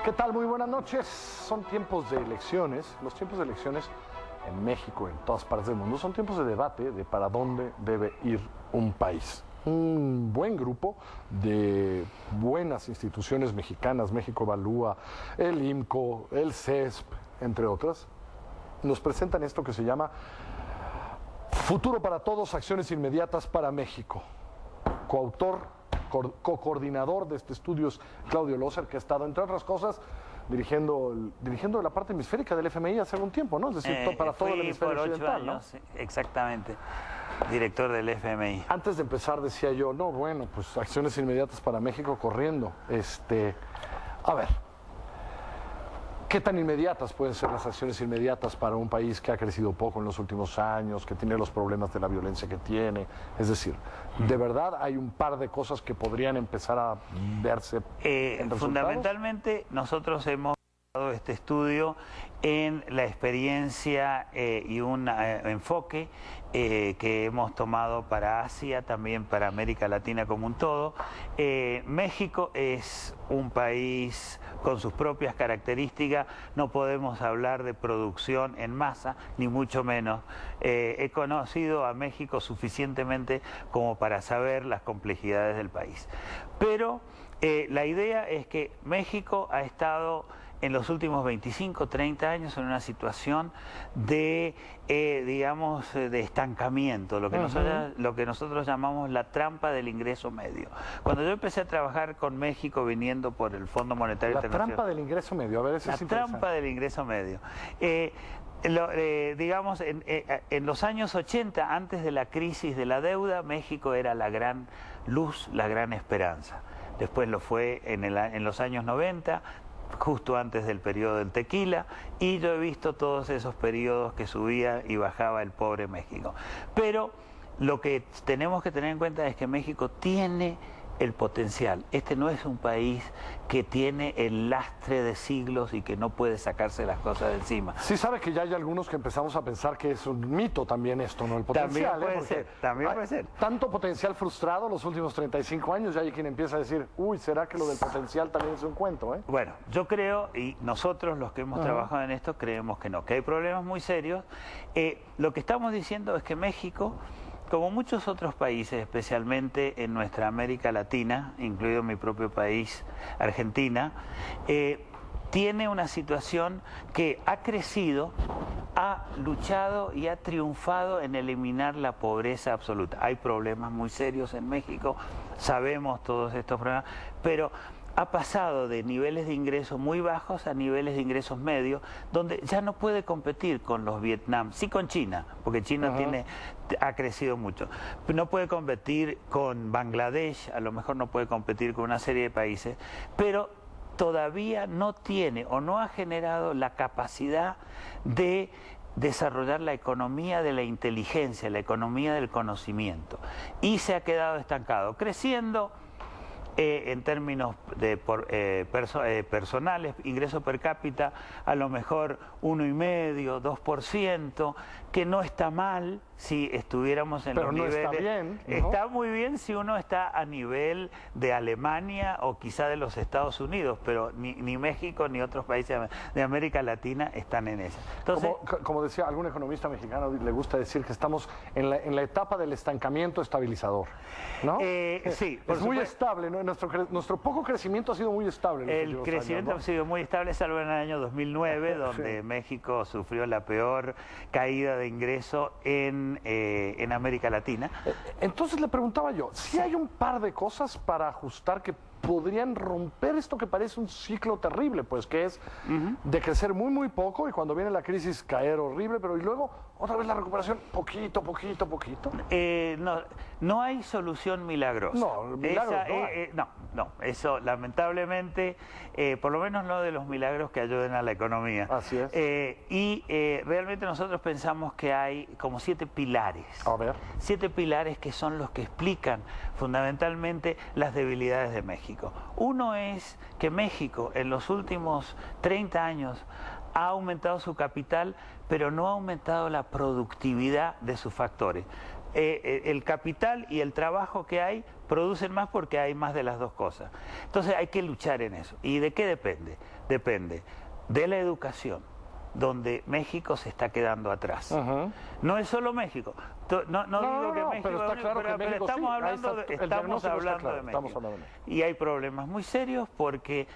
¿Qué tal? Muy buenas noches. Son tiempos de elecciones. Los tiempos de elecciones en México, en todas partes del mundo, son tiempos de debate de para dónde debe ir un país. Un buen grupo de buenas instituciones mexicanas, México Evalúa, el IMCO, el CESP, entre otras, nos presentan esto que se llama Futuro para Todos, Acciones Inmediatas para México. Coautor, co-coordinador de este estudio es Claudio Loser, que ha estado, entre otras cosas, dirigiendo la parte hemisférica del FMI hace algún tiempo, ¿no? Es decir, para todo el hemisferio occidental, ¿no? Sí, exactamente, director del FMI. Antes de empezar decía yo, no, bueno, pues acciones inmediatas para México corriendo. A ver, ¿qué tan inmediatas pueden ser las acciones inmediatas para un país que ha crecido poco en los últimos años, que tiene los problemas de la violencia que tiene? Es decir, ¿de verdad hay un par de cosas que podrían empezar a verse en resultados? Fundamentalmente, nosotros hemos basado este estudio en la experiencia y un enfoque que hemos tomado para Asia, también para América Latina como un todo. México es un país con sus propias características, no podemos hablar de producción en masa, ni mucho menos. He conocido a México suficientemente como para saber las complejidades del país. Pero la idea es que México ha estado en los últimos 25, 30 años en una situación de, digamos, de estancamiento, lo que nosotros llamamos la trampa del ingreso medio. Cuando yo empecé a trabajar con México viniendo por el Fondo Monetario Internacional... La trampa del ingreso medio, a ver, eso es interesante. La trampa del ingreso medio. Digamos, en los años 80, antes de la crisis de la deuda, México era la gran luz, la gran esperanza. Después lo fue en los años 90, justo antes del periodo del tequila, y yo he visto todos esos periodos que subía y bajaba el pobre México. Pero lo que tenemos que tener en cuenta es que México tiene el potencial. Este no es un país que tiene el lastre de siglos y que no puede sacarse las cosas de encima. Sí, sabe que ya hay algunos que empezamos a pensar que es un mito también esto, ¿no? El potencial. También puede ser. Tanto potencial frustrado los últimos 35 años, ya hay quien empieza a decir, uy, ¿será que lo del potencial también es un cuento, eh? Bueno, yo creo, y nosotros los que hemos trabajado en esto, creemos que no, que hay problemas muy serios. Lo que estamos diciendo es que México, como muchos otros países, especialmente en nuestra América Latina, incluido mi propio país, Argentina, tiene una situación que ha crecido, ha luchado y ha triunfado en eliminar la pobreza absoluta. Hay problemas muy serios en México, sabemos todos estos problemas, pero ha pasado de niveles de ingresos muy bajos a niveles de ingresos medios, donde ya no puede competir con los Vietnam, sí con China, porque China ha crecido mucho. No puede competir con Bangladesh, a lo mejor no puede competir con una serie de países, pero todavía no tiene o no ha generado la capacidad de desarrollar la economía de la inteligencia, la economía del conocimiento, y se ha quedado estancado, creciendo en términos de personales, ingreso per cápita, a lo mejor 1,5%, 2%, que no está mal si estuviéramos en pero los no niveles... está bien, ¿no? Está muy bien si uno está a nivel de Alemania o quizá de los Estados Unidos, pero ni México ni otros países de América Latina están en esa. Entonces, como decía algún economista mexicano, le gusta decir que estamos en la etapa del estancamiento estabilizador, ¿no? Sí, es muy estable, ¿no? Nuestro poco crecimiento ha sido muy estable. El crecimiento ha sido muy estable, salvo en el año 2009, donde México sufrió la peor caída de ingreso en América Latina. Entonces le preguntaba yo, si hay un par de cosas para ajustar que podrían romper esto que parece un ciclo terrible, pues que es de crecer muy, muy poco y cuando viene la crisis caer horrible, pero y luego otra vez la recuperación, poquito. No hay solución milagrosa. No, milagros no, eso lamentablemente, por lo menos no de los milagros que ayuden a la economía. Así es. Realmente nosotros pensamos que hay como 7 pilares. A ver. 7 pilares que son los que explican fundamentalmente las debilidades de México. Uno es que México en los últimos 30 años ha aumentado su capital, pero no ha aumentado la productividad de sus factores. el capital y el trabajo que hay producen más porque hay más de las dos cosas. Entonces hay que luchar en eso. ¿Y de qué depende? Depende de la educación, donde México se está quedando atrás. No es solo México. No digo que México, pero está claro que México estamos sí, hablando de México. Y hay problemas muy serios porque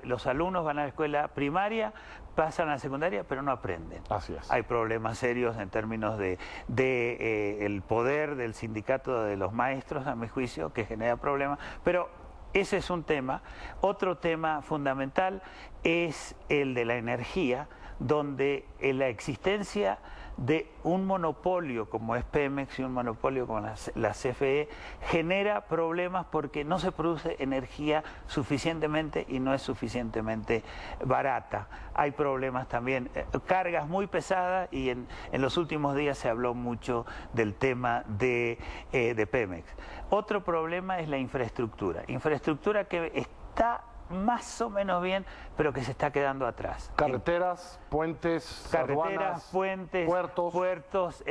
los alumnos van a la escuela primaria, pasan a la secundaria, pero no aprenden. Así es. Hay problemas serios en términos de el poder del sindicato de los maestros, a mi juicio, que genera problemas, pero ese es un tema. Otro tema fundamental es el de la energía, donde la existencia de un monopolio como es Pemex y un monopolio como la CFE genera problemas porque no se produce energía suficientemente y no es suficientemente barata. Hay problemas también, cargas muy pesadas, y en los últimos días se habló mucho del tema de Pemex. Otro problema es la infraestructura que está más o menos bien, pero que se está quedando atrás. Carreteras, puentes, aduanas, puertos,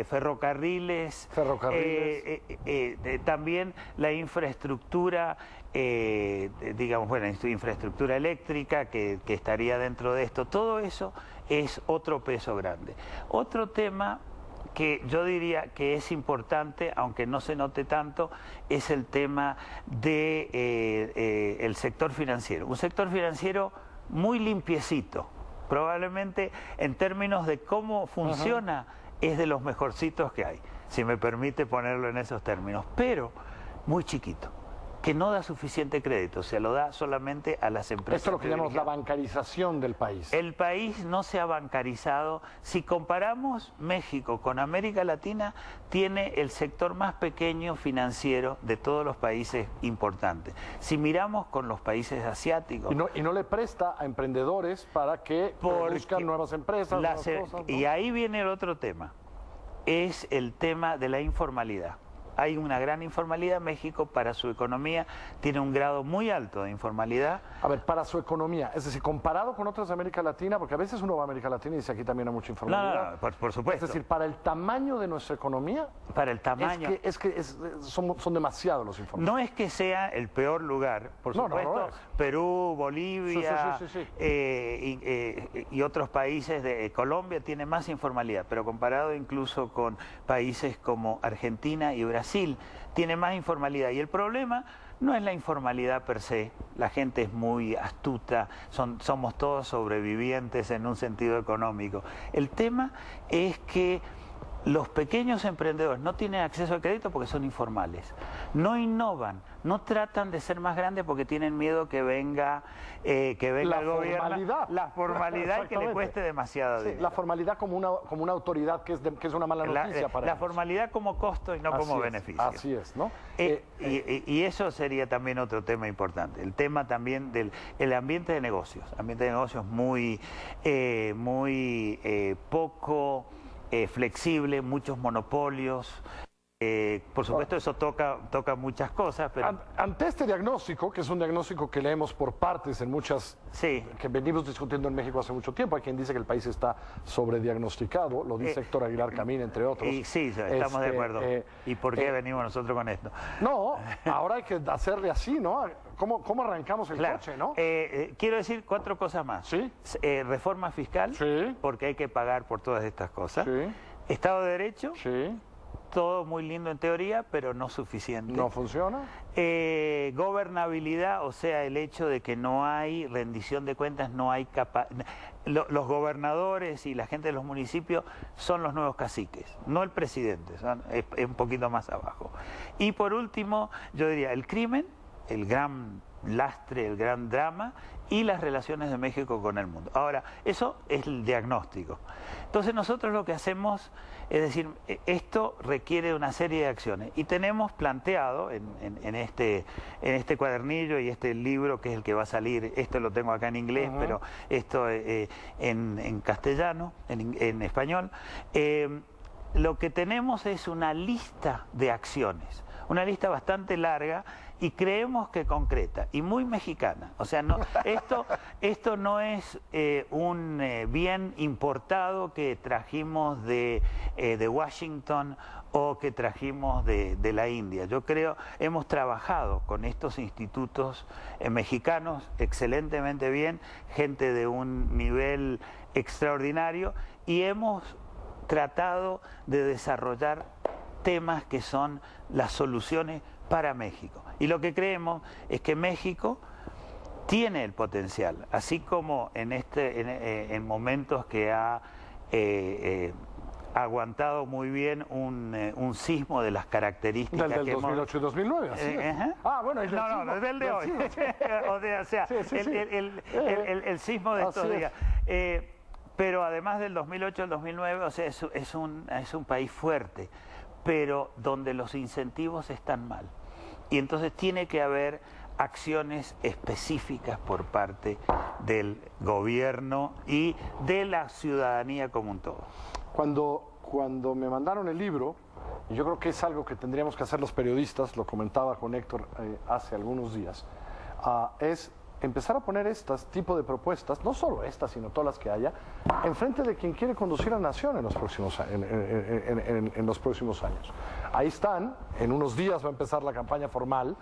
ferrocarriles. También la infraestructura, digamos, bueno, infraestructura eléctrica que estaría dentro de esto. Todo eso es otro peso grande. Otro tema que yo diría que es importante, aunque no se note tanto, es el tema de el sector financiero. Un sector financiero muy limpiecito, probablemente en términos de cómo funciona, es de los mejorcitos que hay, si me permite ponerlo en esos términos, pero muy chiquito, que no da suficiente crédito, se lo da solamente a las empresas. Esto es lo que llamamos la bancarización del país. El país no se ha bancarizado. Si comparamos México con América Latina, tiene el sector más pequeño financiero de todos los países importantes. Si miramos con los países asiáticos... Y no le presta a emprendedores para que produzcan nuevas empresas, nuevas cosas, ¿no? Y ahí viene el otro tema, es el tema de la informalidad. Hay una gran informalidad. México, para su economía, tiene un grado muy alto de informalidad. A ver, para su economía, es decir, comparado con otras de América Latina, porque a veces uno va a América Latina y dice aquí también hay mucha informalidad. No, por supuesto. Es decir, para el tamaño de nuestra economía, para el tamaño, son demasiados los informales. No es que sea el peor lugar, por supuesto. No, Perú, Bolivia sí. Y otros países de Colombia tienen más informalidad, pero comparado incluso con países como Argentina y Brasil, tiene más informalidad. Y el problema no es la informalidad per se, la gente es muy astuta, somos todos sobrevivientes en un sentido económico. El tema es que los pequeños emprendedores no tienen acceso al crédito porque son informales, no innovan, no tratan de ser más grandes porque tienen miedo que venga el gobierno, la formalidad y que le cueste demasiado dinero. La formalidad como una autoridad que es una mala noticia para ellos. La formalidad como costo y no como beneficio. Así es, ¿no? Y eso sería también otro tema importante, el tema también del ambiente de negocios. Ambiente de negocios muy poco flexible, muchos monopolios. Por supuesto, eso toca muchas cosas, pero... Ante este diagnóstico, que es un diagnóstico que leemos por partes en muchas... que venimos discutiendo en México hace mucho tiempo, hay quien dice que el país está sobrediagnosticado, lo dice Héctor Aguilar Camín, entre otros. Sí, estamos de acuerdo. ¿Y por qué venimos nosotros con esto? No, ahora hay que hacerle así, ¿no? ¿Cómo arrancamos el coche, no? Quiero decir 4 cosas más. ¿Sí? Reforma fiscal, porque hay que pagar por todas estas cosas. Sí. Estado de Derecho. Sí. Todo muy lindo en teoría, pero no suficiente. ¿No funciona? Gobernabilidad, o sea, el hecho de que no hay rendición de cuentas, no hay los gobernadores y la gente de los municipios son los nuevos caciques, no el presidente, es un poquito más abajo. Y por último, yo diría el crimen, el gran lastre, el gran drama, y las relaciones de México con el mundo. Ahora, eso es el diagnóstico. Entonces nosotros lo que hacemos es decir, esto requiere una serie de acciones y tenemos planteado en este cuadernillo y este libro que es el que va a salir, esto lo tengo acá en inglés, pero esto en castellano, en español, lo que tenemos es una lista de acciones, una lista bastante larga y creemos que concreta y muy mexicana. O sea, no, esto no es un bien importado que trajimos de Washington o que trajimos de la India. Yo creo, hemos trabajado con estos institutos mexicanos excelentemente bien, gente de un nivel extraordinario, y hemos tratado de desarrollar temas que son las soluciones para México. Y lo que creemos es que México tiene el potencial, así como en momentos que ha aguantado muy bien un sismo de las características del que 2008 y 2009, así es. Ah, bueno, no, del de hoy. O sea, el sismo de estos días. Pero además del 2008 al 2009, o sea, es un país fuerte, pero donde los incentivos están mal. Y entonces tiene que haber acciones específicas por parte del gobierno y de la ciudadanía como un todo. Cuando me mandaron el libro, y yo creo que es algo que tendríamos que hacer los periodistas, lo comentaba con Héctor hace algunos días, es empezar a poner tipo de propuestas, no solo estas, sino todas las que haya, enfrente de quien quiere conducir a la nación en los próximos años. Ahí están, en unos días va a empezar la campaña formal,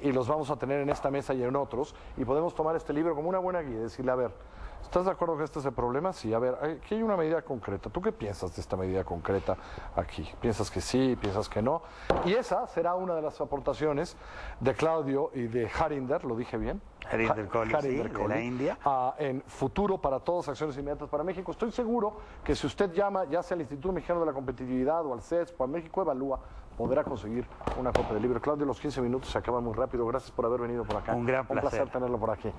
y los vamos a tener en esta mesa y en otros, y podemos tomar este libro como una buena guía y decirle, a ver, ¿estás de acuerdo que este es el problema? Sí, a ver, aquí hay una medida concreta. ¿Tú qué piensas de esta medida concreta aquí? ¿Piensas que sí? ¿Piensas que no? Y esa será una de las aportaciones de Claudio y de Harinder, ¿lo dije bien? Harinder Kohli, de la India. En Futuro para Todos, Acciones Inmediatas para México. Estoy seguro que si usted llama, ya sea al Instituto Mexicano de la Competitividad o al CESP o a México Evalúa, podrá conseguir una copia del libro. Claudio, los 15 minutos se acaban muy rápido. Gracias por haber venido por acá. Un gran placer. Un placer tenerlo por aquí.